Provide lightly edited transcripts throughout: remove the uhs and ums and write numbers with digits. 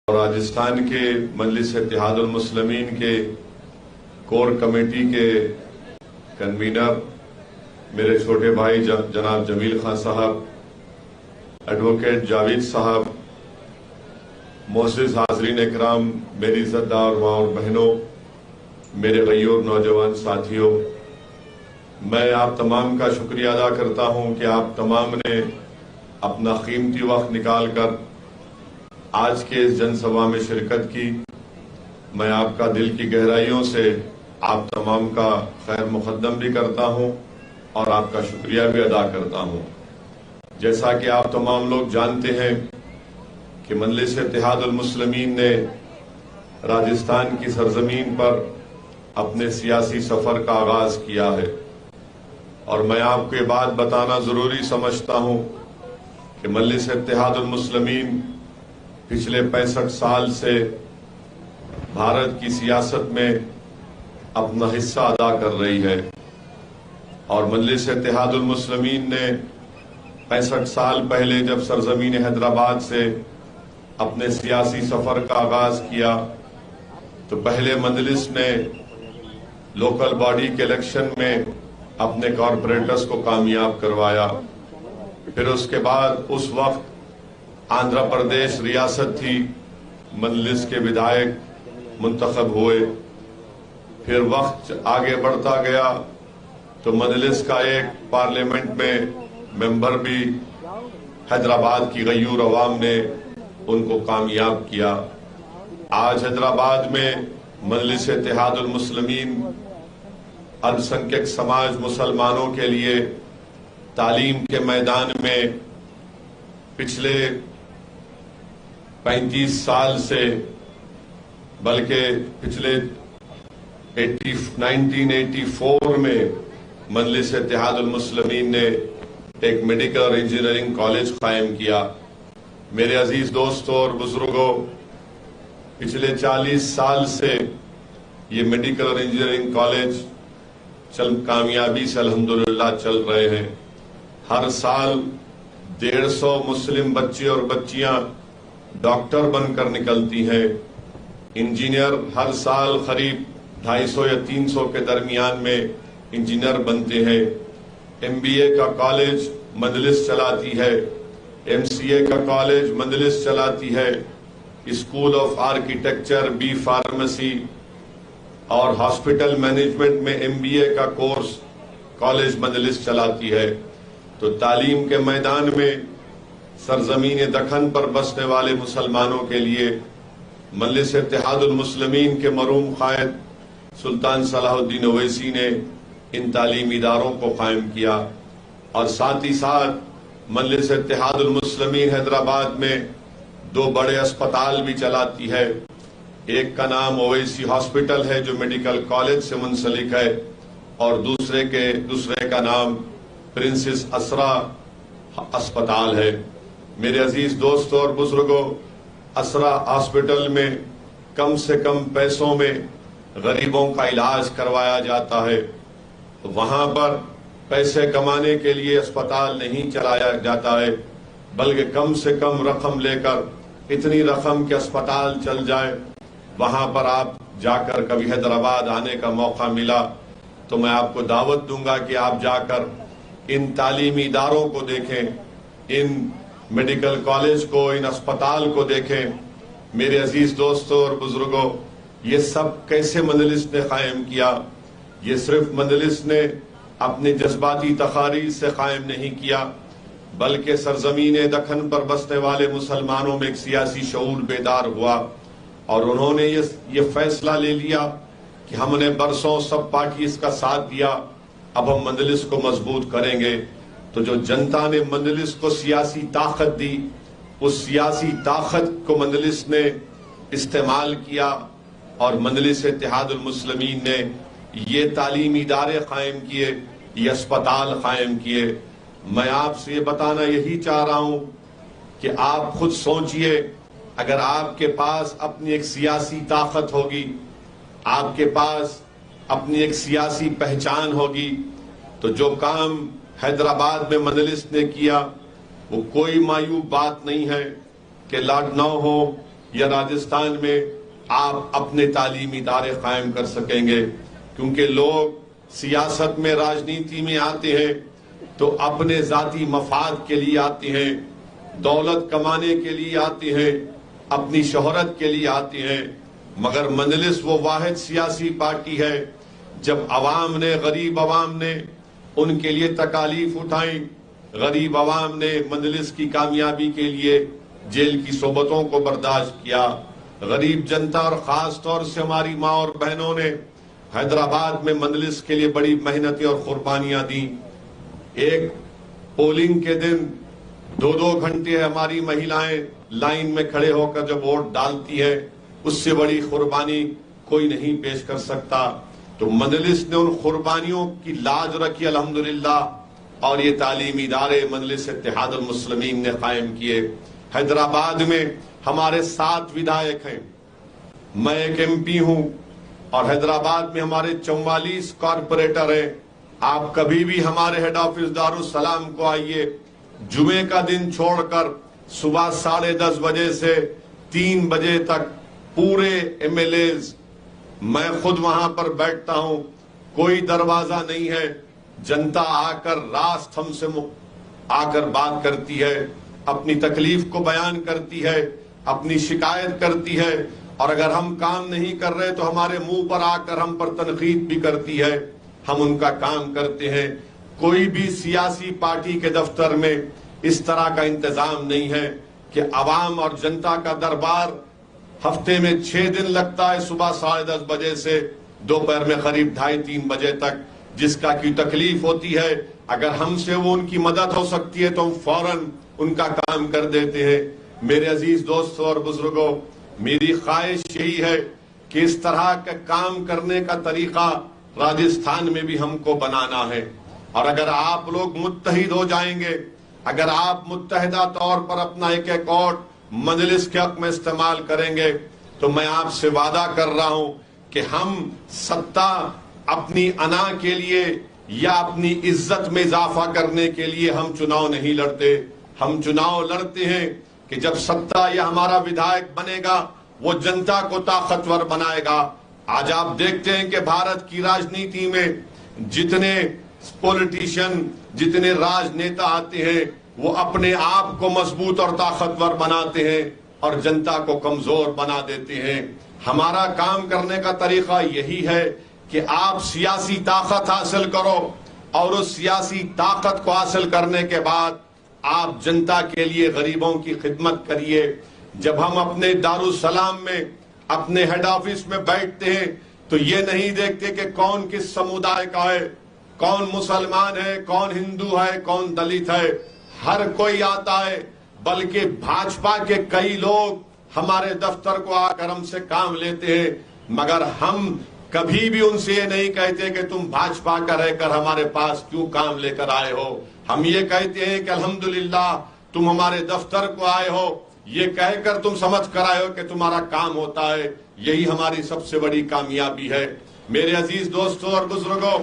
راجستھان کے مجلس اتحاد المسلمین کے کور کمیٹی کے کنوینر میرے چھوٹے بھائی جناب جمیل خان صاحب، ایڈوکیٹ جاوید صاحب، معزز حاضرین اکرام، میری عزت دار ماں اور بہنوں، میرے غیور نوجوان ساتھیوں، میں آپ تمام کا شکریہ ادا کرتا ہوں کہ آپ تمام نے اپنا قیمتی وقت نکال کر آج کے اس جن سبھا میں شرکت کی۔ میں آپ کا دل کی گہرائیوں سے آپ تمام کا خیر مقدم بھی کرتا ہوں اور آپ کا شکریہ بھی ادا کرتا ہوں۔ جیسا کہ آپ تمام لوگ جانتے ہیں کہ مجلس اتحاد المسلمین نے راجستھان کی سرزمین پر اپنے سیاسی سفر کا آغاز کیا ہے، اور میں آپ کو یہ بات بتانا ضروری سمجھتا ہوں کہ مجلس اتحاد المسلمین پچھلے 65 سال سے بھارت کی سیاست میں اپنا حصہ ادا کر رہی ہے، اور مجلس اتحاد المسلمین نے 65 سال پہلے جب سرزمین حیدرآباد سے اپنے سیاسی سفر کا آغاز کیا تو پہلے مجلس نے لوکل باڈی کے الیکشن میں اپنے کارپوریٹرز کو کامیاب کروایا۔ پھر اس کے بعد اس وقت آندھرا پردیش ریاست تھی، مجلس کے ودھائک منتخب ہوئے۔ پھر وقت آگے بڑھتا گیا تو مجلس کا ایک پارلیمنٹ میں ممبر بھی حیدرآباد کی غیور عوام نے ان کو کامیاب کیا۔ آج حیدرآباد میں مجلس اتحاد المسلمین الپسنکھیک سماج مسلمانوں کے لیے تعلیم کے میدان میں پچھلے 35 سال سے، بلکہ پچھلے 1984 میں مجلس اتحاد المسلمین نے ایک میڈیکل اور انجینئرنگ کالج قائم کیا۔ میرے عزیز دوستوں اور بزرگوں، پچھلے 40 سال سے یہ میڈیکل اور انجینئرنگ کالج کامیابی سے الحمدللہ چل رہے ہیں۔ ہر سال 150 مسلم بچے اور بچیاں ڈاکٹر بن کر نکلتی ہیں۔ انجینئر ہر سال قریب 250 یا 300 کے درمیان میں انجینئر بنتے ہیں۔ MBA کا کالج مجلس چلاتی ہے، MCA کا کالج مجلس چلاتی ہے، school of architecture, B pharmacy اور ہاسپٹل مینجمنٹ میں MBA کا کورس کالج مجلس چلاتی ہے۔ تو تعلیم کے میدان میں سرزمین دکن پر بسنے والے مسلمانوں کے لیے مجلس اتحاد المسلمین کے مرحوم قائد سلطان صلاح الدین اویسی نے ان تعلیمی اداروں کو قائم کیا، اور ساتھ ہی ساتھ مجلس اتحاد المسلمین حیدرآباد میں 2 بڑے اسپتال بھی چلاتی ہے۔ ایک کا نام اویسی ہاسپٹل ہے جو میڈیکل کالج سے منسلک ہے، اور دوسرے کا نام پرنسس اسرا اسپتال ہے۔ میرے عزیز دوستوں اور بزرگوں، اسرا ہاسپٹل میں کم سے کم پیسوں میں غریبوں کا علاج کروایا جاتا ہے۔ وہاں پر پیسے کمانے کے لیے اسپتال نہیں چلایا جاتا ہے، بلکہ کم سے کم رقم لے کر، اتنی رقم کہ اسپتال چل جائے۔ وہاں پر آپ جا کر کبھی حیدرآباد آنے کا موقع ملا تو میں آپ کو دعوت دوں گا کہ آپ جا کر ان تعلیمی اداروں کو دیکھیں، ان میڈیکل کالج کو، ان اسپتال کو دیکھیں۔ میرے عزیز دوستوں اور بزرگوں، یہ سب کیسے مجلس نے قائم کیا؟ یہ صرف مجلس نے اپنی جذباتی تقاریر سے قائم نہیں کیا، بلکہ سرزمین دکن پر بسنے والے مسلمانوں میں ایک سیاسی شعور بیدار ہوا، اور انہوں نے یہ فیصلہ لے لیا کہ ہم نے برسوں سب پارٹیز کا ساتھ دیا، اب ہم مجلس کو مضبوط کریں گے۔ تو جو جنتا نے مجلس کو سیاسی طاقت دی، اس سیاسی طاقت کو مجلس نے استعمال کیا، اور مجلس اتحاد المسلمین نے یہ تعلیمی ادارے قائم کیے، یہ اسپتال قائم کیے۔ میں آپ سے یہ بتانا یہی چاہ رہا ہوں کہ آپ خود سوچئے، اگر آپ کے پاس اپنی ایک سیاسی طاقت ہوگی، آپ کے پاس اپنی ایک سیاسی پہچان ہوگی، تو جو کام حیدرآباد میں مجلس نے کیا وہ کوئی معیوب بات نہیں ہے کہ لکھنؤ ہو یا راجستھان میں آپ اپنے تعلیمی ادارے قائم کر سکیں گے، کیونکہ لوگ سیاست میں، راجنیتی میں آتے ہیں تو اپنے ذاتی مفاد کے لیے آتے ہیں، دولت کمانے کے لیے آتے ہیں، اپنی شہرت کے لیے آتے ہیں، مگر مجلس وہ واحد سیاسی پارٹی ہے جب عوام نے، غریب عوام نے ان کے لیے تکالیف اٹھائیں، غریب عوام نے مجلس کی کامیابی کے لیے جیل کی صحبتوں کو برداشت کیا، غریب جنتا اور خاص طور سے ہماری ماں اور بہنوں نے حیدرآباد میں مجلس کے لیے بڑی محنتیں اور قربانیاں دیں۔ ایک پولنگ کے دن 2 گھنٹے ہماری مہیلائیں لائن میں کھڑے ہو کر جب ووٹ ڈالتی ہے، اس سے بڑی قربانی کوئی نہیں پیش کر سکتا۔ تو مجلس نے ان قربانیوں کی لاج رکھی الحمدللہ، اور یہ تعلیمی ادارے مجلس اتحاد المسلمین نے قائم کیے۔ حیدرآباد میں ہمارے 7 ودھائک ہیں، میں ایک MP ہوں، اور حیدرآباد میں ہمارے 44 کارپوریٹر ہیں۔ آپ کبھی بھی ہمارے ہیڈ آفس دارالسلام کو آئیے، جمعے کا دن چھوڑ کر صبح 10:30 بجے سے 3 بجے تک پورے MLAs، میں خود وہاں پر بیٹھتا ہوں، کوئی دروازہ نہیں ہے، جنتا آ کر راست ہم سے آ کر بات کرتی ہے، اپنی تکلیف کو بیان کرتی ہے، اپنی شکایت کرتی ہے، اور اگر ہم کام نہیں کر رہے تو ہمارے منہ پر آ کر ہم پر تنقید بھی کرتی ہے، ہم ان کا کام کرتے ہیں۔ کوئی بھی سیاسی پارٹی کے دفتر میں اس طرح کا انتظام نہیں ہے کہ عوام اور جنتا کا دربار ہفتے میں 6 دن لگتا ہے، صبح 10:30 بجے سے دوپہر میں قریب 2:30-3 بجے تک، جس کا کی تکلیف ہوتی ہے، اگر ہم سے وہ ان کی مدد ہو سکتی ہے تو ہم فوراً ان کا کام کر دیتے ہیں۔ میرے عزیز دوستوں اور بزرگوں، میری خواہش یہی ہے کہ اس طرح کا کام کرنے کا طریقہ راجستھان میں بھی ہم کو بنانا ہے، اور اگر آپ لوگ متحد ہو جائیں گے، اگر آپ متحدہ طور پر اپنا ایک ووٹ مجلس کے حق میں استعمال کریں گے، تو میں آپ سے وعدہ کر رہا ہوں کہ ہم ستہ اپنی انا کے لیے یا اپنی عزت میں اضافہ کرنے کے لیے ہم چناؤ نہیں لڑتے، ہم چناؤ لڑتے ہیں کہ جب ستہ یا ہمارا ودھائک بنے گا وہ جنتا کو طاقتور بنائے گا۔ آج آپ دیکھتے ہیں کہ بھارت کی راجنیتی میں جتنے پولیٹیشن، جتنے راجنیتا آتے ہیں، وہ اپنے آپ کو مضبوط اور طاقتور بناتے ہیں اور جنتا کو کمزور بنا دیتے ہیں۔ ہمارا کام کرنے کا طریقہ یہی ہے کہ آپ سیاسی طاقت حاصل کرو، اور اس سیاسی طاقت کو حاصل کرنے کے بعد آپ جنتا کے لیے غریبوں کی خدمت کریے۔ جب ہم اپنے دارالسلام میں، اپنے ہیڈ آفس میں بیٹھتے ہیں تو یہ نہیں دیکھتے کہ کون کس سمودائے کا ہے، کون مسلمان ہے، کون ہندو ہے، کون دلت ہے، ہر کوئی آتا ہے، بلکہ بھاجپا کے کئی لوگ ہمارے دفتر کو آ کر ہم سے کام لیتے ہیں، مگر ہم کبھی بھی ان سے یہ نہیں کہتے کہ تم بھاجپا کا رہ کر ہمارے پاس کیوں کام لے کر آئے ہو۔ ہم یہ کہتے ہیں کہ الحمدللہ تم ہمارے دفتر کو آئے ہو، یہ کہہ کر تم سمجھ کر آئے ہو کہ تمہارا کام ہوتا ہے، یہی ہماری سب سے بڑی کامیابی ہے۔ میرے عزیز دوستوں اور بزرگوں،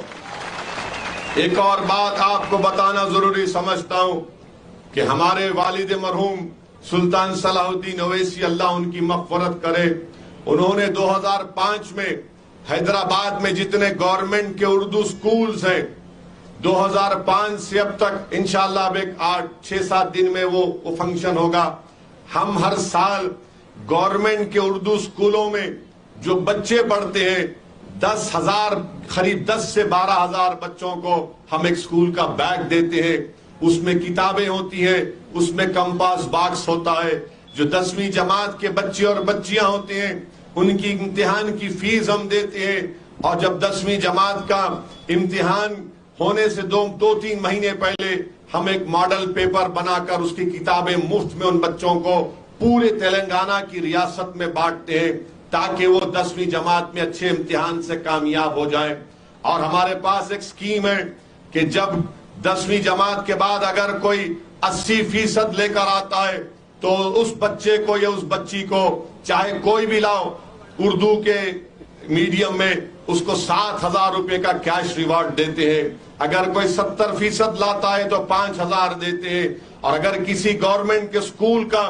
ایک اور بات آپ کو بتانا ضروری سمجھتا ہوں کہ ہمارے والد مرحوم سلطان صلاح الدین اویسی، اللہ ان کی مغفرت کرے، انہوں نے 2005 میں حیدرآباد میں جتنے گورنمنٹ کے اردو سکولز ہیں، 2005 سے اب تک انشاءاللہ اب ایک 8-6-7 دن میں وہ فنکشن ہوگا، ہم ہر سال گورنمنٹ کے اردو سکولوں میں جو بچے پڑھتے ہیں، 10,000 قریب 10 سے 12,000 بچوں کو ہم ایک سکول کا بیگ دیتے ہیں، اس میں کتابیں ہوتی ہیں، اس میں کمپاس باکس ہوتا ہے، جو 10ویں جماعت کے بچے اور بچیاں ہوتے ہیں ان کی امتحان کی فیس ہم دیتے ہیں، اور جب 10ویں جماعت کا امتحان ہونے سے 2-3 مہینے پہلے ہم ایک ماڈل پیپر بنا کر اس کی کتابیں مفت میں ان بچوں کو پورے تلنگانہ کی ریاست میں بانٹتے ہیں تاکہ وہ 10ویں جماعت میں اچھے امتحان سے کامیاب ہو جائیں۔ اور ہمارے پاس ایک سکیم ہے کہ جب 10ویں جماعت کے بعد اگر کوئی 80% لے کر آتا ہے تو اس بچے کو یا اس بچی کو، چاہے کوئی بھی لاؤ، اردو کے میڈیم میں اس کو 7,000 روپے کا کیش ریوارڈ دیتے ہیں، اگر کوئی 70% لاتا ہے تو 5,000 دیتے ہیں، اور اگر کسی گورنمنٹ کے سکول کا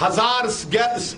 1000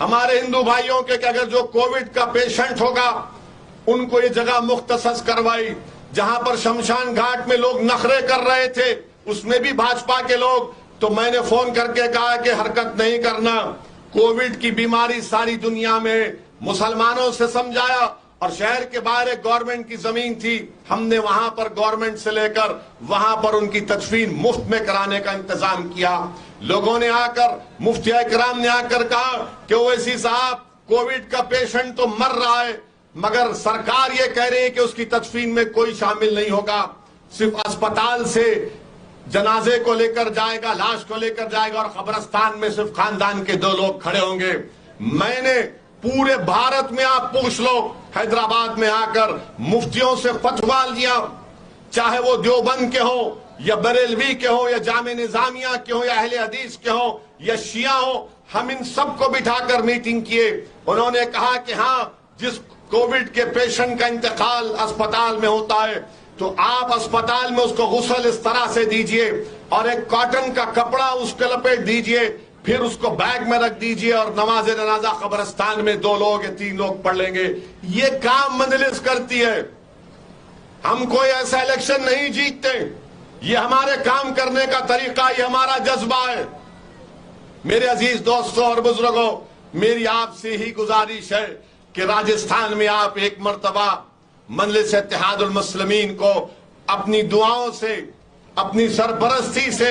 ہمارے ہندو بھائیوں کے کہ اگر جو کووڈ کا پیشنٹ ہوگا ان کو یہ جگہ مختص کروائی. جہاں پر شمشان گھاٹ میں لوگ نخرے کر رہے تھے اس میں بھی بھاجپا کے لوگ, تو میں نے فون کر کے کہا کہ حرکت نہیں کرنا. کووڈ کی بیماری ساری دنیا میں مسلمانوں سے سمجھایا, اور شہر کے باہر ایک گورنمنٹ کی زمین تھی, ہم نے وہاں پر گورنمنٹ سے لے کر وہاں پر ان کی تدفین مفت میں کرانے کا انتظام کیا. لوگوں نے آ کر, مفتی اکرام نے آ کر کہا کہ اویسی صاحب کووڈ کا پیشنٹ تو مر رہا ہے مگر سرکار یہ کہہ رہی ہے کہ اس کی تدفین میں کوئی شامل نہیں ہوگا, صرف اسپتال سے جنازے کو لے کر جائے گا, لاش کو لے کر جائے گا, اور قبرستان میں صرف خاندان کے 2 لوگ کھڑے ہوں گے. میں نے پورے بھارت میں آپ پوچھ لو, حیدرآباد میں آ کر مفتیوں سے فتویٰ لیا, چاہے وہ دیوبند کے ہوں یا بریلوی کے ہوں یا جامع نظامیہ کے ہوں یا اہل حدیث کے ہوں یا شیعہ ہوں, ہم ان سب کو بٹھا کر میٹنگ کیے. انہوں نے کہا کہ ہاں جس کووڈ کے پیشنٹ کا انتقال اسپتال میں ہوتا ہے تو آپ اسپتال میں اس کو غسل اس طرح سے دیجئے اور ایک کاٹن کا کپڑا اس کے لپیٹ دیجئے, پھر اس کو بیگ میں رکھ دیجئے اور نماز جنازہ قبرستان میں 2 لوگ یا 3 لوگ پڑھ لیں گے. یہ کام مجلس کرتی ہے. ہم کوئی ایسا الیکشن نہیں جیتتے, یہ ہمارے کام کرنے کا طریقہ, یہ ہمارا جذبہ ہے. میرے عزیز دوستوں اور بزرگوں, میری آپ سے ہی گزارش ہے کہ راجستھان میں آپ ایک مرتبہ مجلس اتحاد المسلمین کو اپنی دعاؤں سے, اپنی سرپرستی سے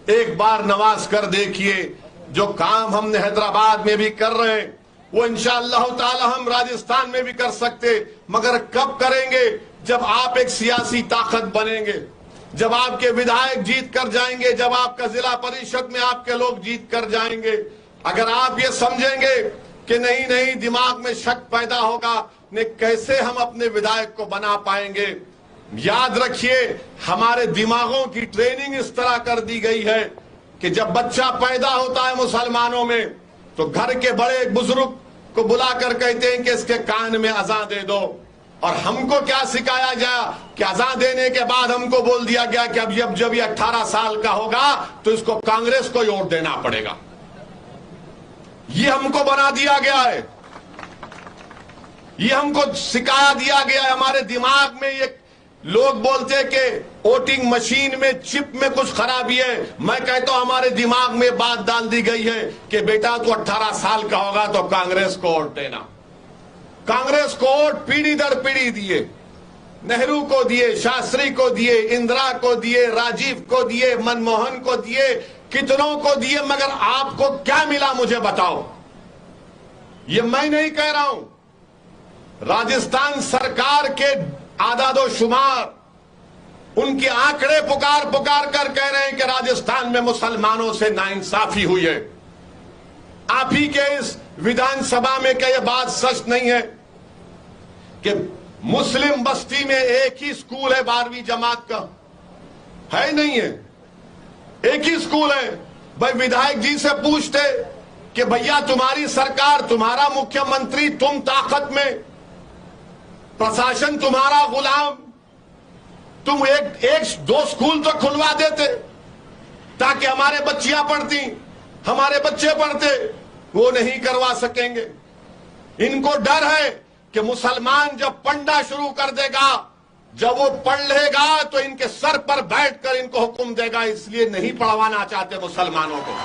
ایک بار نواز کر دیکھیے. جو کام ہم نے حیدرآباد میں بھی کر رہے ہیں وہ انشاءاللہ تعالی ہم راجستھان میں بھی کر سکتے, مگر کب کریں گے؟ جب آپ ایک سیاسی طاقت بنیں گے, جب آپ کے ودھائک جیت کر جائیں گے, جب آپ کا ضلع پریشد میں آپ کے لوگ جیت کر جائیں گے. اگر آپ یہ سمجھیں گے کہ نہیں دماغ میں شک پیدا ہوگا, کیسے ہم اپنے ودھائک کو بنا پائیں گے؟ یاد رکھیے ہمارے دماغوں کی ٹریننگ اس طرح کر دی گئی ہے کہ جب بچہ پیدا ہوتا ہے مسلمانوں میں تو گھر کے بڑے بزرگ کو بلا کر کہتے ہیں کہ اس کے کان میں اذان دے دو, اور ہم کو کیا سکھایا گیا کہ اذان دینے کے بعد ہم کو بول دیا گیا کہ اب جب یہ 18 سال کا ہوگا تو اس کو کانگریس کو ووٹ دینا پڑے گا. یہ ہم کو بنا دیا گیا ہے, یہ ہم کو سکھایا دیا گیا ہے. ہمارے دماغ میں یہ لوگ بولتے کہ ووٹنگ مشین میں چپ میں کچھ خرابی ہے, میں کہتا ہوں ہمارے دماغ میں بات ڈال دی گئی ہے کہ بیٹا تو 18 سال کا ہوگا تو کانگریس کو ووٹ دینا. کانگریس کو ووٹ پیڑھی در پیڑھی دیے, نہرو کو دیے, شاستری کو دیے, اندرا کو دیے, راجیو کو دیے, منموہن کو دیے, کتنوں کو دیے, مگر آپ کو کیا ملا مجھے بتاؤ. یہ میں نہیں کہہ رہا ہوں, راجستھان سرکار کے اعداد و شمار, ان کے آنکڑے پکار کر کہہ رہے ہیں کہ راجستھان میں مسلمانوں سے ناانصافی ہوئی ہے. آپ ہی کے اس ودھان سبھا میں کہ یہ بات سچ نہیں ہے کہ مسلم بستی میں ایک ہی سکول ہے 12ویں جماعت کا؟ ہے نہیں ہے, ایک ہی سکول ہے. بھائی ودھائک جی سے پوچھتے کہ بھیا تمہاری سرکار, تمہارا مکھیہ منتری, تم طاقت میں, پرشاسن تمہارا غلام, تم ایک 2 سکول تو کھلوا دیتے تاکہ ہمارے بچیاں پڑھتی, ہمارے بچے پڑھتے. وہ نہیں کروا سکیں گے. ان کو ڈر ہے کہ مسلمان جب پڑھنا شروع کر دے گا, جب وہ پڑھ لے گا تو ان کے سر پر بیٹھ کر ان کو حکم دے گا, اس لیے نہیں پڑھوانا چاہتے مسلمانوں کو.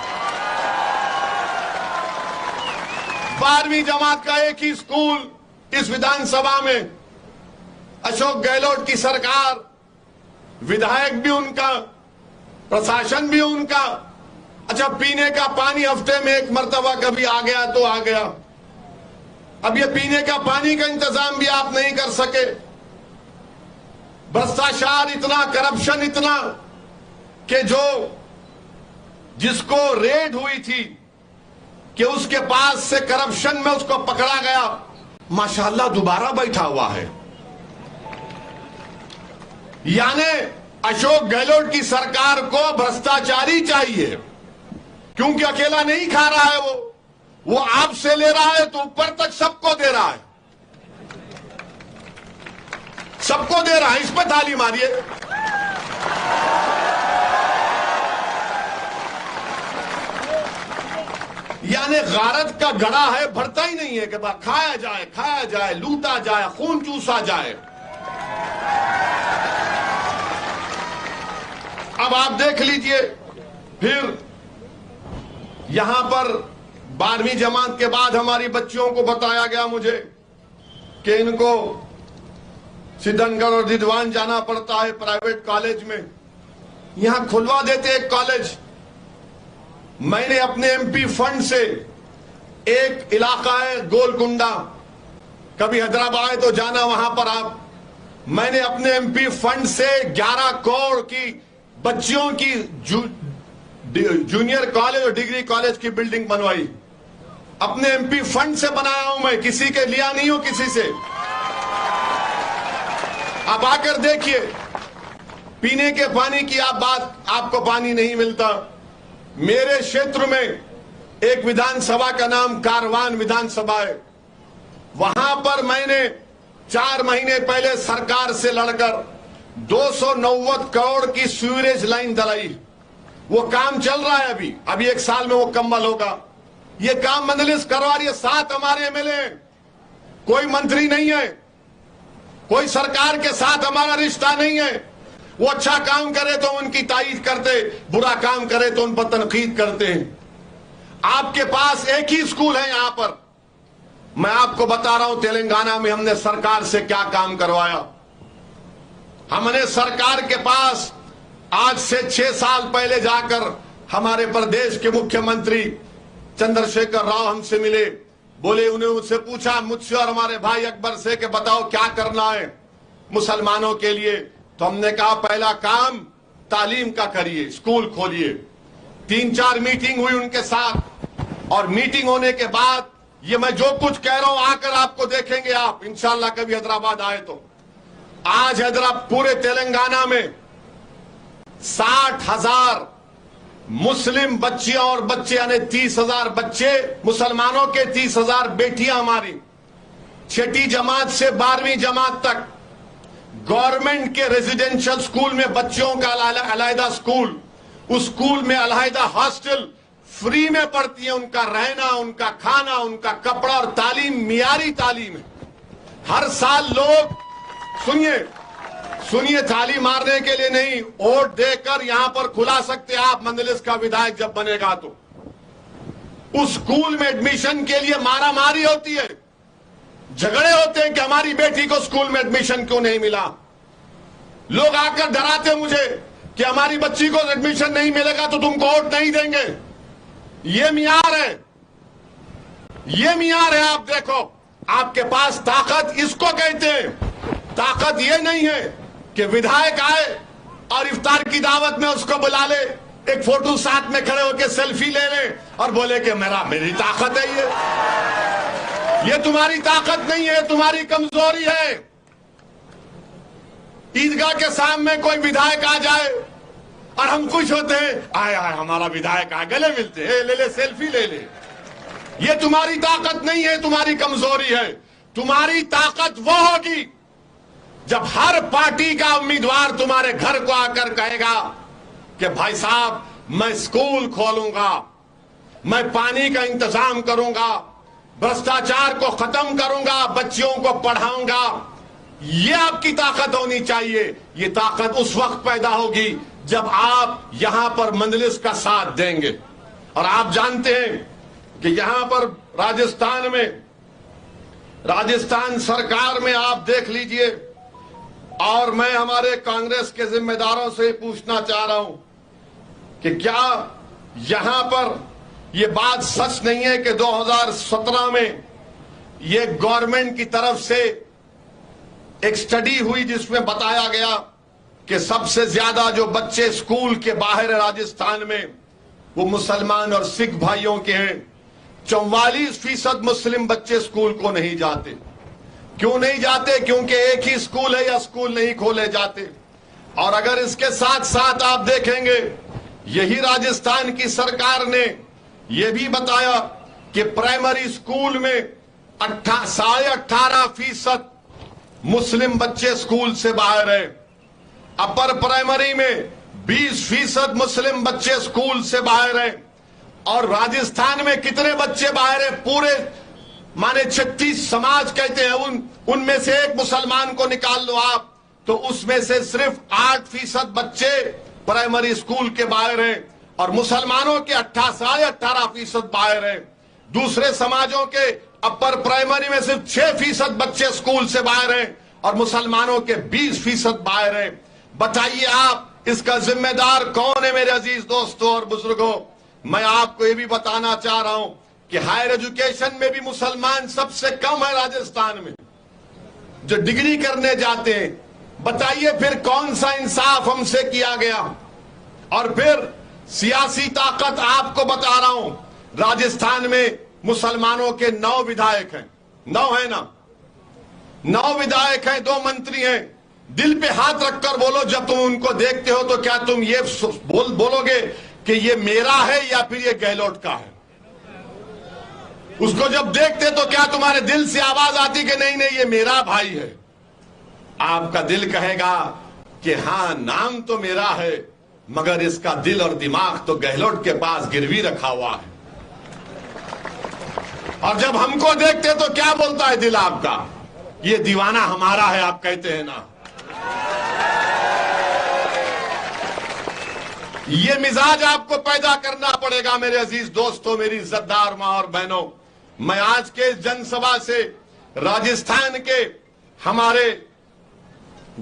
12ویں جماعت کا ایک ہی سکول اس ودھان سبھا میں, اشوک گہلوٹ کی سرکار, ودھائک بھی ان کا, پرشاسن بھی ان کا. اچھا پینے کا پانی ہفتے میں 1 مرتبہ کبھی آ گیا تو آ گیا. اب یہ پینے کا پانی کا انتظام بھی آپ نہیں کر سکے. بھرشٹاچار اتنا, کرپشن اتنا کہ جس کو ریڈ ہوئی تھی کہ اس کے پاس سے کرپشن میں اس کو پکڑا گیا, ماشاءاللہ دوبارہ بیٹھا ہوا ہے. یعنی اشوک گہلوٹ کی سرکار کو بھرشٹاچاری چاہیے, کیونکہ اکیلا نہیں کھا رہا ہے, وہ آپ سے لے رہا ہے تو اوپر تک سب کو دے رہا ہے, سب کو دے رہا ہے. اس پہ تالی ماریے. یعنی میدان غارت کا گڑھا ہے، بھرتا ہی نہیں ہے کہ کھایا جائے لوٹا جائے خون چوسا جائے۔ اب آپ دیکھ لیجئے، پھر یہاں پر 12ویں جماعت کے بعد ہماری بچیوں کو بتایا گیا مجھے کہ ان کو سدھن گڑھ اور ددوان جانا پڑتا ہے پرائیویٹ کالج میں، یہاں کھلوا دیتے ایک کالج۔ میں نے اپنے ایم پی فنڈ سے ایک علاقہ ہے گولکنڈا، کبھی حیدرآباد آئے تو جانا وہاں پر آپ، میں نے اپنے ایم پی فنڈ سے 11 کروڑ کی بچیوں کی جونیئر کالج اور ڈگری کالج کی بلڈنگ بنوائی، اپنے ایم پی فنڈ سے بنایا ہوں میں، کسی کے لیا نہیں ہوں کسی سے۔ اب آ کر دیکھیے، پینے کے پانی کی آپ کو پانی نہیں ملتا۔ میرے شیتر میں ایک ودھان سبھا کا نام کاروان ودھان سبھا ہے، وہاں پر میں نے 4 مہینے پہلے سرکار سے لڑ کر 290 کروڑ کی سیوریج لائن ڈلائی، وہ کام چل رہا ہے ابھی 1 سال میں وہ مکمل ہوگا۔ یہ کام مجلس کروا رہی ہے، 7 ہمارے ایم ایل اے ہیں، کوئی منتری نہیں ہے، کوئی سرکار کے ساتھ ہمارا رشتہ نہیں ہے۔ وہ اچھا کام کرے تو ان کی تائید کرتے، برا کام کرے تو ان پر تنقید کرتے ہیں۔ آپ کے پاس ایک ہی اسکول ہے یہاں پر، میں آپ کو بتا رہا ہوں تلنگانہ میں ہم نے سرکار سے کیا کام کروایا۔ ہم نے سرکار کے پاس آج سے 6 سال پہلے جا کر ہمارے پردیش کے مکھیہ منتری چندر شیکھر راؤ ہم سے ملے، بولے انہیں مجھ سے پوچھا، مجھ سے اور ہمارے بھائی اکبر سے کہ بتاؤ کیا کرنا ہے مسلمانوں کے لیے، تو ہم نے کہا پہلا کام تعلیم کا کریے، اسکول کھولیے۔ 3-4 میٹنگ ہوئی ان کے ساتھ، اور میٹنگ ہونے کے بعد یہ میں جو کچھ کہہ رہا ہوں آ کر آپ کو دیکھیں گے، آپ انشاءاللہ کبھی حیدرآباد آئے تو۔ آج حیدرآباد پورے تلنگانہ میں 60,000 مسلم بچیاں اور بچے، یعنی 30,000 بچے مسلمانوں کے، 30,000 بیٹیاں ہماری 6ٹھی جماعت سے 12ویں جماعت تک گورنمنٹ کے ریزیڈنشل سکول میں بچوں کا علیحدہ سکول، اس سکول میں علیحدہ ہاسٹل، فری میں پڑھتی ہیں، ان کا رہنا، ان کا کھانا، ان کا کپڑا، اور تعلیم معیاری تعلیم ہے۔ ہر سال لوگ سنیے تھالی مارنے کے لیے نہیں، ووٹ دے کر یہاں پر کھلا سکتے آپ مجلس کا ودھائک جب بنے گا تو۔ اس سکول میں ایڈمیشن کے لیے مارا ماری ہوتی ہے، جھگڑے ہوتے ہیں کہ ہماری بیٹی کو سکول میں ایڈمیشن کیوں نہیں ملا۔ لوگ آ کر ڈراتے مجھے کہ ہماری بچی کو ایڈمیشن نہیں ملے گا تو تم کو ووٹ نہیں دیں گے۔ یہ معیار ہے، یہ معیار ہے۔ آپ دیکھو، آپ کے پاس طاقت اس کو کہتے ہیں۔ طاقت یہ نہیں ہے کہ ودھائک آئے اور افطار کی دعوت میں اس کو بلا لے، ایک فوٹو ساتھ میں کھڑے ہو کے سیلفی لے لے اور بولے کہ میری طاقت ہے۔ یہ تمہاری طاقت نہیں ہے، تمہاری کمزوری ہے۔ عیدگاہ کے سامنے کوئی ودھائک آ جائے اور ہم خوش ہوتے ہیں، آئے ہمارا ودھائک آئے، گلے ملتے ہیں، لے سیلفی لے لے۔ یہ تمہاری طاقت نہیں ہے، تمہاری کمزوری ہے۔ تمہاری طاقت وہ ہوگی جب ہر پارٹی کا امیدوار تمہارے گھر کو آ کر کہے گا کہ بھائی صاحب میں اسکول کھولوں گا، میں پانی کا انتظام کروں گا، بھرشٹاچار کو ختم کروں گا، بچیوں کو پڑھاؤں گا۔ یہ آپ کی طاقت ہونی چاہیے۔ یہ طاقت اس وقت پیدا ہوگی جب آپ یہاں پر مجلس کا ساتھ دیں گے۔ اور آپ جانتے ہیں کہ یہاں پر راجستھان سرکار میں آپ دیکھ لیجئے، اور میں ہمارے کانگریس کے ذمہ داروں سے پوچھنا چاہ رہا ہوں کہ کیا یہاں پر یہ بات سچ نہیں ہے کہ 2017 میں یہ گورنمنٹ کی طرف سے ایک سٹڈی ہوئی جس میں بتایا گیا کہ سب سے زیادہ جو بچے اسکول کے باہر راجستھان میں وہ مسلمان اور سکھ بھائیوں کے ہیں۔ 44% مسلم بچے اسکول کو نہیں جاتے۔ کیوں نہیں جاتے؟ کیونکہ ایک ہی اسکول ہے یا اسکول نہیں کھولے جاتے۔ اور اگر اس کے ساتھ ساتھ آپ دیکھیں گے، یہی راجستھان کی سرکار نے یہ بھی بتایا کہ پرائمری اسکول میں 18.5% مسلم بچے اسکول سے باہر ہیں، اپر پرائمری میں 20% مسلم بچے اسکول سے باہر ہیں، اور راجستھان میں کتنے بچے باہر ہیں؟ پورے مانے 36 سماج کہتے ہیں، ان میں سے ایک مسلمان کو نکال لو آپ تو اس میں سے صرف 8% بچے پرائمری اسکول کے باہر ہیں، اور مسلمانوں کے 18.5% باہر ہیں۔ دوسرے سماجوں کے اپر پرائمری میں صرف 6% بچے اسکول سے باہر ہیں اور مسلمانوں کے 20% باہر ہیں۔ بتائیے آپ اس کا ذمہ دار کون ہے؟ میرے عزیز دوستوں اور بزرگوں، میں آپ کو یہ بھی بتانا چاہ رہا ہوں کہ ہائر ایجوکیشن میں بھی مسلمان سب سے کم ہے راجستھان میں جو ڈگری کرنے جاتے ہیں۔ بتائیے پھر کون سا انصاف ہم سے کیا گیا؟ اور پھر سیاسی طاقت آپ کو بتا رہا ہوں، راجستھان میں مسلمانوں کے 9 ودھائک ہیں، 9 ہیں نا، 9 ودھائک ہیں، 2 منتری ہیں۔ دل پہ ہاتھ رکھ کر بولو، جب تم ان کو دیکھتے ہو تو کیا تم یہ بولو گے کہ یہ میرا ہے یا پھر یہ گہلوٹ کا ہے؟ اس کو جب دیکھتے تو کیا تمہارے دل سے آواز آتی کہ نہیں نہیں یہ میرا بھائی ہے؟ آپ کا دل کہے گا کہ ہاں نام تو میرا ہے مگر اس کا دل اور دماغ تو گہلوٹ کے پاس گروی رکھا ہوا ہے۔ اور جب ہم کو دیکھتے تو کیا بولتا ہے دل آپ کا؟ یہ دیوانہ ہمارا ہے، آپ کہتے ہیں نا۔ یہ مزاج آپ کو پیدا کرنا پڑے گا میرے عزیز دوستوں، میری عزت دار ماں اور بہنوں۔ میں آج کے اس جن سبھا سے راجستھان کے ہمارے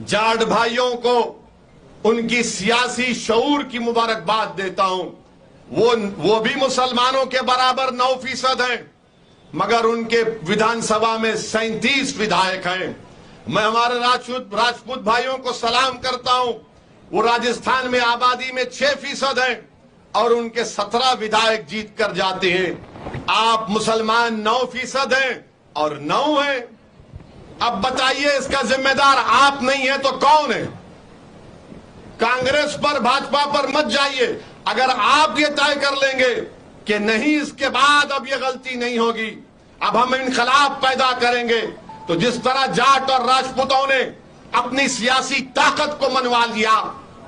جاٹ بھائیوں کو ان کی سیاسی شعور کی مبارکباد دیتا ہوں۔ وہ بھی مسلمانوں کے برابر 9% ہیں مگر ان کے ودھان سبھا میں 37 ودھائک ہیں۔ میں ہمارے راجپوت بھائیوں کو سلام کرتا ہوں، وہ راجستھان میں آبادی میں 6% ہیں اور ان کے 17 ودھائک جیت کر جاتے ہیں۔ آپ مسلمان 9% ہیں اور 9 ہیں۔ اب بتائیے اس کا ذمہ دار آپ نہیں ہے تو کون ہے؟ کانگریس پر بھاجپا پر مت جائیے۔ اگر آپ یہ طے کر لیں گے کہ نہیں اس کے بعد اب یہ غلطی نہیں ہوگی، اب ہم انقلاب پیدا کریں گے، تو جس طرح جاٹ اور راجپوتوں نے اپنی سیاسی طاقت کو منوا لیا،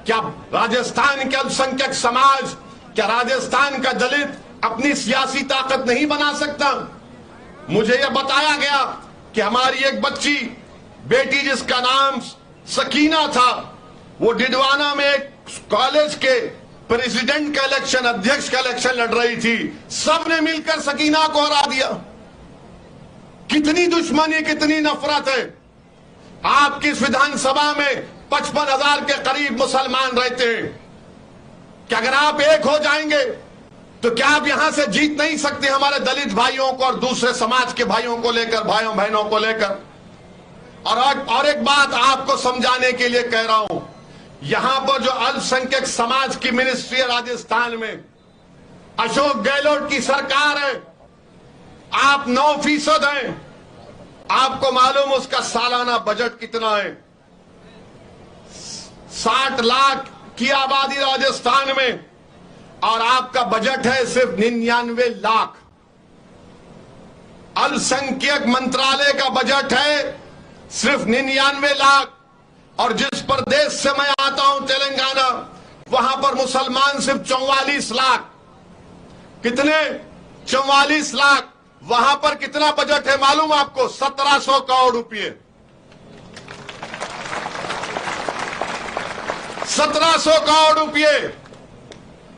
کیا راجستھان کے الپسنکھیک سماج، کیا راجستھان کا دلت اپنی سیاسی طاقت نہیں بنا سکتا؟ مجھے یہ بتایا گیا کہ ہماری ایک بچی بیٹی جس کا نام سکینہ تھا، وہ ڈڈوانا میں ایک کالج کے پریزیڈنٹ کا الیکشن، ادھیکش کا الیکشن لڑ رہی تھی، سب نے مل کر سکینہ کو ہرا دیا۔ کتنی دشمنی، کتنی نفرت ہے۔ آپ کی اس ودھان سبھا میں 55,000 کے قریب مسلمان رہتے ہیں کہ اگر آپ ایک ہو جائیں گے تو کیا آپ یہاں سے جیت نہیں سکتے ہمارے دلت بھائیوں کو اور دوسرے سماج کے بھائیوں کو لے کر، بھائیوں بہنوں کو لے کر؟ اور ایک بات آپ کو سمجھانے کے لیے کہہ رہا ہوں، یہاں پر جو الپسنکھیک سماج کی منسٹری ہے راجستھان میں، اشوک گہلوٹ کی سرکار ہے، آپ 9% ہیں۔ آپ کو معلوم اس کا سالانہ بجٹ کتنا ہے؟ 60 لاکھ کی آبادی راجستھان میں اور آپ کا بجٹ ہے صرف 99 لاکھ۔ الپسنکھیک منترالے کا بجٹ ہے صرف 99 لاکھ، اور جس پردیش سے میں آتا ہوں تلنگانہ، وہاں پر مسلمان صرف 44 لاکھ۔ کتنے؟ 44 لاکھ۔ وہاں پر کتنا بجٹ ہے معلوم آپ کو؟ 1700 کروڑ روپئے۔ 1700 کروڑ روپئے۔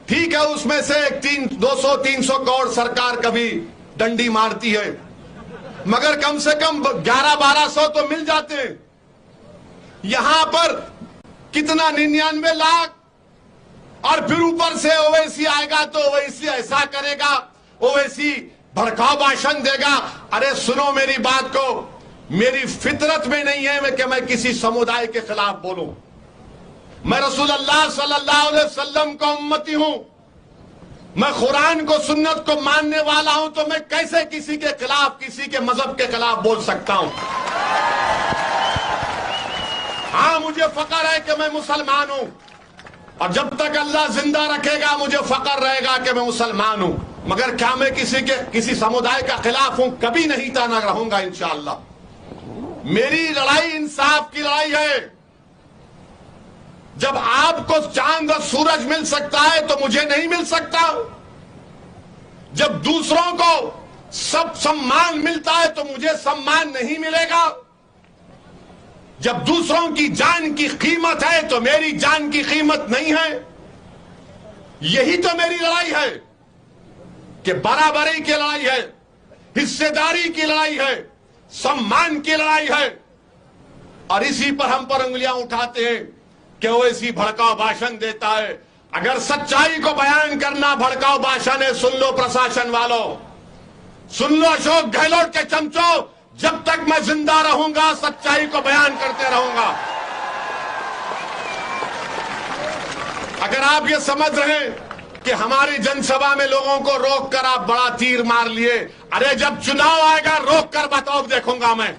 ٹھیک ہے، اس میں سے 200-300 کروڑ سرکار کبھی ڈنڈی مارتی ہے، مگر کم سے کم 1100-1200 تو مل جاتے ہیں۔ یہاں پر کتنا؟ 99 لاکھ۔ اور پھر اوپر سے اویسی آئے گا تو اویسی ایسا کرے گا، اویسی بھڑکاؤ بھاشن دے گا۔ ارے سنو میری بات کو، میری فطرت میں نہیں ہے کہ میں کسی سمودائے کے خلاف بولوں۔ میں رسول اللہ صلی اللہ علیہ وسلم کا امتی ہوں، میں قرآن کو، سنت کو ماننے والا ہوں، تو میں کیسے کسی کے خلاف، کسی کے مذہب کے خلاف بول سکتا ہوں؟ ہاں مجھے فخر ہے کہ میں مسلمان ہوں، اور جب تک اللہ زندہ رکھے گا مجھے فخر رہے گا کہ میں مسلمان ہوں، مگر کیا میں کسی سمودائے کا خلاف ہوں؟ کبھی نہیں تھا، نہ رہوں گا انشاءاللہ۔ میری لڑائی انصاف کی لڑائی ہے۔ جب آپ کو چاند اور سورج مل سکتا ہے تو مجھے نہیں مل سکتا؟ جب دوسروں کو سب سمان ملتا ہے تو مجھے سمان نہیں ملے گا؟ جب دوسروں کی جان کی قیمت ہے تو میری جان کی قیمت نہیں ہے؟ یہی تو میری لڑائی ہے کہ برابری کی لڑائی ہے، حصے داری کی لڑائی ہے، سمان کی لڑائی ہے، اور اسی پر ہم پر انگلیاں اٹھاتے ہیں کہ وہ اسی بھڑکاؤ بھاشن دیتا ہے۔ اگر سچائی کو بیان کرنا بھڑکاؤ بھاشن ہے، سن لو پرشاسن والوں، سن لو اشوک گہلوٹ کے چمچوں، جب تک میں زندہ رہوں گا سچائی کو بیان کرتے رہوں گا۔ اگر آپ یہ سمجھ رہے ہیں کہ ہماری جن سبھا میں لوگوں کو روک کر آپ بڑا تیر مار لیے، ارے جب چناؤ آئے گا روک کر بتاؤ دیکھوں گا میں۔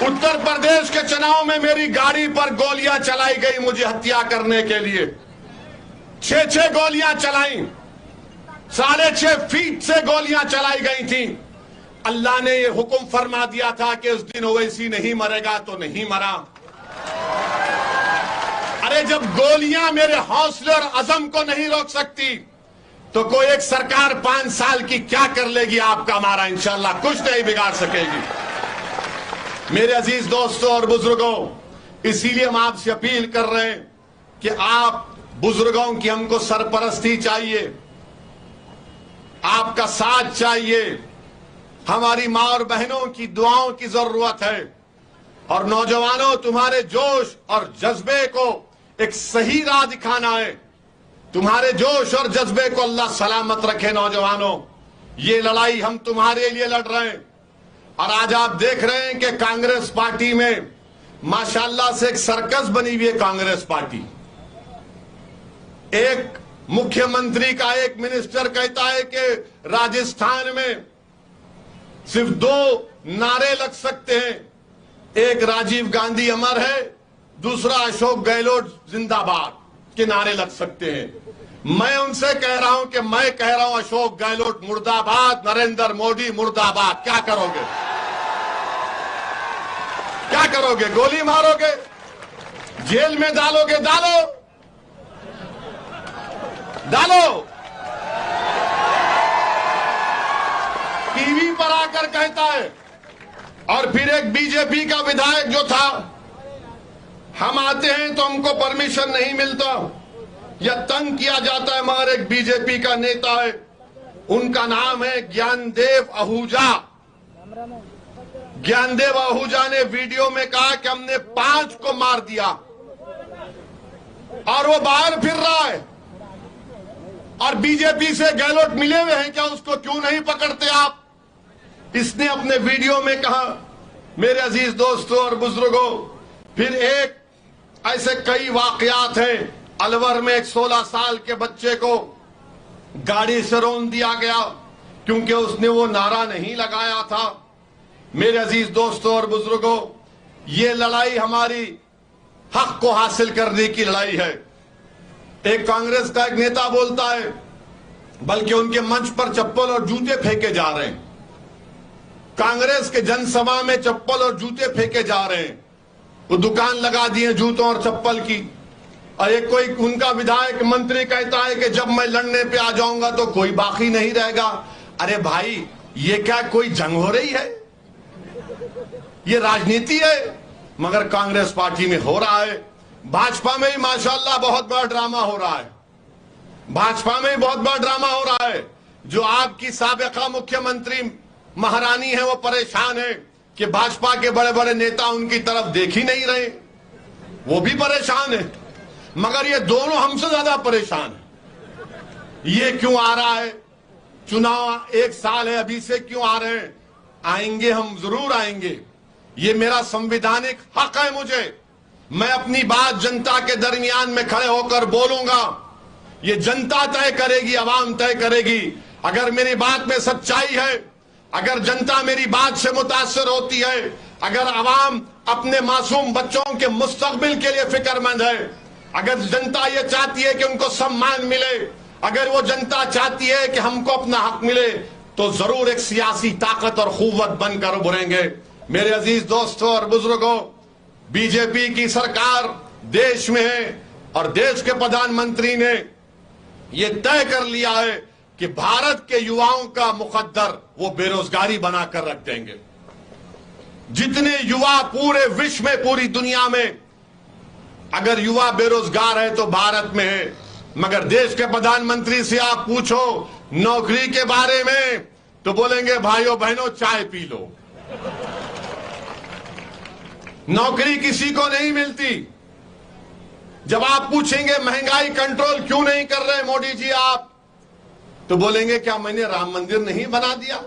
اتر پردیش کے چناؤ میں میری گاڑی پر گولیاں چلائی گئی مجھے ہتیا کرنے کے لیے، 6 گولیاں چلائیں، 6.5 فیٹ سے گولیاں چلائی گئی تھیں۔ اللہ نے یہ حکم فرما دیا تھا کہ اس دن اویسی نہیں مرے گا تو نہیں مرا۔ ارے جب گولیاں میرے حوصلے اور عزم کو نہیں روک سکتی تو کوئی ایک سرکار 5 سال کی کیا کر لے گی آپ کا ہمارا انشاءاللہ کچھ نہیں بگاڑ سکے گی۔ میرے عزیز دوستوں اور بزرگوں، اسی لیے ہم آپ سے اپیل کر رہے ہیں کہ آپ بزرگوں کی ہم کو سرپرستی چاہیے، آپ کا ساتھ چاہیے، ہماری ماں اور بہنوں کی دعاؤں کی ضرورت ہے، اور نوجوانوں تمہارے جوش اور جذبے کو ایک صحیح راہ دکھانا ہے۔ تمہارے جوش اور جذبے کو اللہ سلامت رکھے نوجوانوں، یہ لڑائی ہم تمہارے لیے لڑ رہے ہیں۔ اور آج آپ دیکھ رہے ہیں کہ کانگریس پارٹی میں ماشاءاللہ سے ایک سرکس بنی ہوئی ہے۔ کانگریس پارٹی ایک مکھیہ منتری کا ایک منسٹر کہتا ہے کہ راجستھان میں صرف 2 نعرے لگ سکتے ہیں، ایک راجیو گاندھی امر ہے، دوسرا اشوک گہلوٹ زندہ باد کے نعرے لگ سکتے ہیں۔ میں ان سے کہہ رہا ہوں کہ میں کہہ رہا ہوں اشوک گہلوٹ مرد آباد، نریندر مودی مرد آباد۔ کیا کرو گے؟ کیا کرو گے؟ گولی مارو گے؟ جیل میں ڈالو گے؟ ڈالو ڈالو۔ ٹی وی پر آ کر کہتا ہے، اور پھر ایک بی جے پی کا ودھائک جو تھا، ہم آتے ہیں تو ہم کو پرمیشن نہیں ملتا یا تنگ کیا جاتا ہے، مگر ایک بی جے پی کا نیتا ہے، ان کا نام ہے گیان دیو آہوجا۔ گیان دیو آہوجا نے ویڈیو میں کہا کہ ہم نے 5 کو مار دیا، اور وہ باہر پھر رہا ہے، اور بی جے پی سے گہلوٹ ملے ہوئے ہیں کیا؟ اس کو کیوں نہیں پکڑتے آپ؟ اس نے اپنے ویڈیو میں کہا۔ میرے عزیز دوستوں اور بزرگوں، پھر ایک ایسے کئی واقعات ہیں۔ الور میں ایک 16 سال کے بچے کو گاڑی سے رون دیا گیا کیونکہ اس نے وہ نعرہ نہیں لگایا تھا۔ میرے عزیز دوستوں اور بزرگوں، یہ لڑائی ہماری حق کو حاصل کرنے کی لڑائی ہے۔ ایک کانگریس کا ایک نیتا بولتا ہے، بلکہ ان کے منچ پر چپل اور جوتے پھینکے جا رہے ہیں، کانگریس کے جن سبھا میں چپل اور جوتے پھینکے جا رہے ہیں، وہ دکان لگا دیے جوتوں اور چپل کی، اور ایک کوئی ان کا ودھائک منتری کہتا ہے کہ جب میں لڑنے پہ آ جاؤں گا تو کوئی باقی نہیں رہے گا۔ ارے بھائی، یہ کیا کوئی جنگ ہو رہی ہے؟ یہ راجنیتی ہے؟ مگر کانگریس پارٹی میں ہو رہا ہے۔ بھاجپا میں بھی ماشاءاللہ بہت بڑا ڈرامہ ہو رہا ہے، بھاجپا میں بھی بہت بڑا ڈرامہ ہو رہا ہے۔ جو آپ کی سابقہ مکھیہ منتری مہارانی ہے وہ پریشان ہے کہ بھاجپا کے بڑے بڑے نیتا ان کی طرف دیکھ ہی نہیں رہے، وہ بھی پریشان ہے، مگر یہ دونوں ہم سے زیادہ پریشان ہیں۔ یہ کیوں آ رہا ہے؟ چناؤ 1 سال ہے، ابھی سے کیوں آ رہے ہیں؟ آئیں گے، ہم ضرور آئیں گے، یہ میرا سمویدھانک حق ہے۔ مجھے، میں اپنی بات جنتا کے درمیان میں کھڑے ہو کر بولوں گا، یہ جنتا طے کرے گی، عوام طے کرے گی۔ اگر میری بات میں سچائی ہے، اگر جنتا میری بات سے متاثر ہوتی ہے، اگر عوام اپنے معصوم بچوں کے مستقبل کے لیے فکر مند ہے، اگر جنتا یہ چاہتی ہے کہ ان کو سمان ملے، اگر وہ جنتا چاہتی ہے کہ ہم کو اپنا حق ملے، تو ضرور ایک سیاسی طاقت اور قوت بن کر ابھریں گے۔ میرے عزیز دوستوں اور بزرگوں، بی جے پی کی سرکار دیش میں ہے، اور دیش کے پردھان منتری نے یہ طے کر لیا ہے کہ بھارت کے یواؤں کا مقدر وہ بے روزگاری بنا کر رکھ دیں گے. جتنے یوا پورے وشو میں، پوری دنیا میں اگر یوا بے روزگار ہے تو بھارت میں ہے. مگر دیش کے پردھان منتری سے آپ پوچھو نوکری کے بارے میں تو بولیں گے بھائیوں بہنوں چائے پی لو. نوکری کسی کو نہیں ملتی. جب آپ پوچھیں گے مہنگائی کنٹرول کیوں نہیں کر رہے مودی جی آپ، تو بولیں گے کیا میں نے رام مندر نہیں بنا دیا؟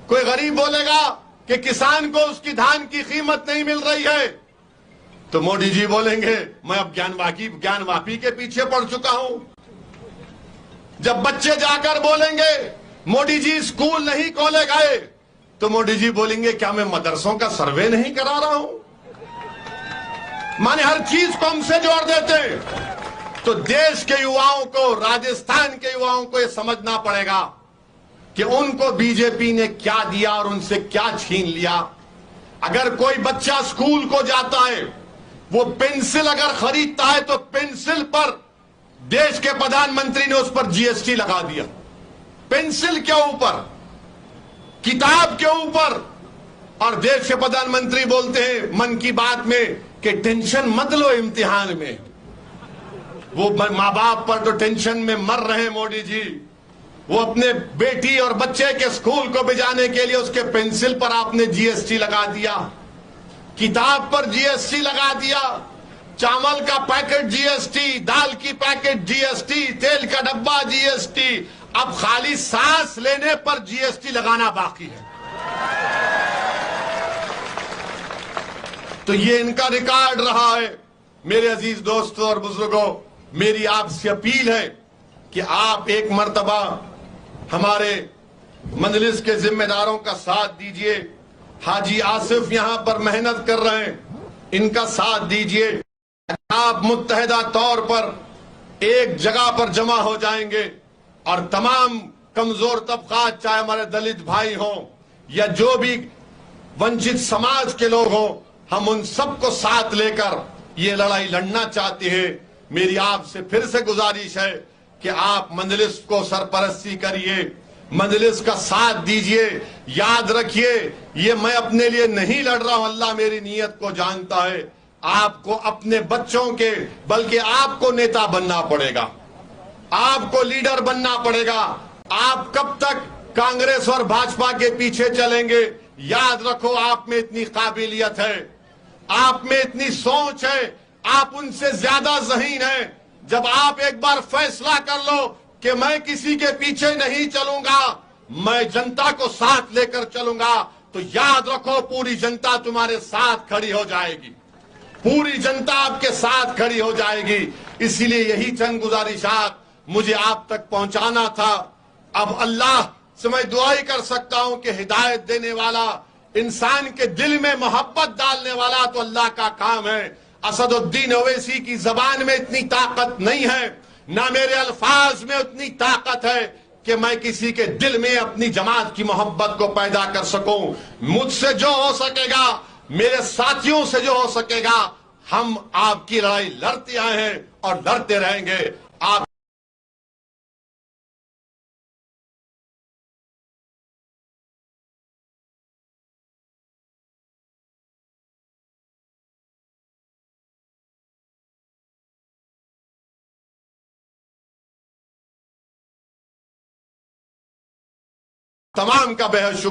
کوئی غریب بولے گا کہ کسان کو اس کی دھان کی قیمت نہیں مل رہی ہے، تو مودی جی بولیں گے میں اب گیان واپی کے پیچھے پڑ چکا ہوں. جب بچے جا کر بولیں گے مودی جی اسکول نہیں کھولے گئے، تو مودی جی بولیں گے کیا میں مدرسوں کا سروے نہیں کرا رہا ہوں؟ مانے ہر چیز کو ہم سے جوڑ دیتے ہیں. تو دیش کے یواؤں کو، راجستھان کے یواؤں کو یہ سمجھنا پڑے گا کہ ان کو بی جے پی نے کیا دیا اور ان سے کیا چھین لیا. اگر کوئی بچہ اسکول کو جاتا ہے، وہ پینسل اگر خریدتا ہے تو پینسل پر دیش کے پردھان منتری نے اس پر جی ایس ٹی لگا دیا. پینسل کے اوپر، کتاب کے اوپر. اور دیش کے پردھان منتری بولتے ہیں من کی بات میں کہ ٹینشن مت لو امتحان میں. وہ ماں باپ پر تو ٹینشن میں مر رہے ہیں مودی جی. وہ اپنے بیٹی اور بچے کے اسکول کو بھیجانے کے لیے اس کے پینسل پر آپ نے جی ایس ٹی لگا دیا، کتاب پر جی ایس ٹی لگا دیا، چاول کا پیکٹ جی ایس ٹی، دال کی پیکٹ جی ایس ٹی، تیل کا ڈبہ جی ایس ٹی. اب خالی سانس لینے پر جی ایس ٹی لگانا باقی ہے. تو یہ ان کا ریکارڈ رہا ہے. میرے عزیز دوستوں اور بزرگوں، میری آپ سے اپیل ہے کہ آپ ایک مرتبہ ہمارے مجلس کے ذمہ داروں کا ساتھ دیجئے. حاجی آصف یہاں پر محنت کر رہے ہیں، ان کا ساتھ دیجئے. آپ متحدہ طور پر ایک جگہ پر جمع ہو جائیں گے اور تمام کمزور طبقات، چاہے ہمارے دلت بھائی ہوں یا جو بھی ونچت سماج کے لوگ ہوں، ہم ان سب کو ساتھ لے کر یہ لڑائی لڑنا چاہتے ہیں. میری آپ سے پھر سے گزارش ہے کہ آپ مجلس کو سرپرستی کریے، مجلس کا ساتھ دیجئے. یاد رکھیے یہ میں اپنے لیے نہیں لڑ رہا ہوں، اللہ میری نیت کو جانتا ہے. آپ کو اپنے بچوں کے بلکہ آپ کو نیتا بننا پڑے گا، آپ کو لیڈر بننا پڑے گا. آپ کب تک کانگریس اور بھاجپا کے پیچھے چلیں گے؟ یاد رکھو آپ میں اتنی قابلیت ہے، آپ میں اتنی سوچ ہے، آپ ان سے زیادہ ذہین ہیں. جب آپ ایک بار فیصلہ کر لو کہ میں کسی کے پیچھے نہیں چلوں گا، میں جنتا کو ساتھ لے کر چلوں گا، تو یاد رکھو پوری جنتا تمہارے ساتھ کھڑی ہو جائے گی، پوری جنتا آپ کے ساتھ کھڑی ہو جائے گی. اسی لیے یہی چند گزارشات مجھے آپ تک پہنچانا تھا. اب اللہ سے میں دعا ہی کر سکتا ہوں کہ ہدایت دینے والا، انسان کے دل میں محبت ڈالنے والا تو اللہ کا کام ہے. اسد الدین اویسی کی زبان میں اتنی طاقت نہیں ہے، نہ میرے الفاظ میں اتنی طاقت ہے کہ میں کسی کے دل میں اپنی جماعت کی محبت کو پیدا کر سکوں. مجھ سے جو ہو سکے گا، میرے ساتھیوں سے جو ہو سکے گا، ہم آپ کی لڑائی لڑتے آئے ہیں اور لڑتے رہیں گے. آپ تمام کا بے حد شکریہ.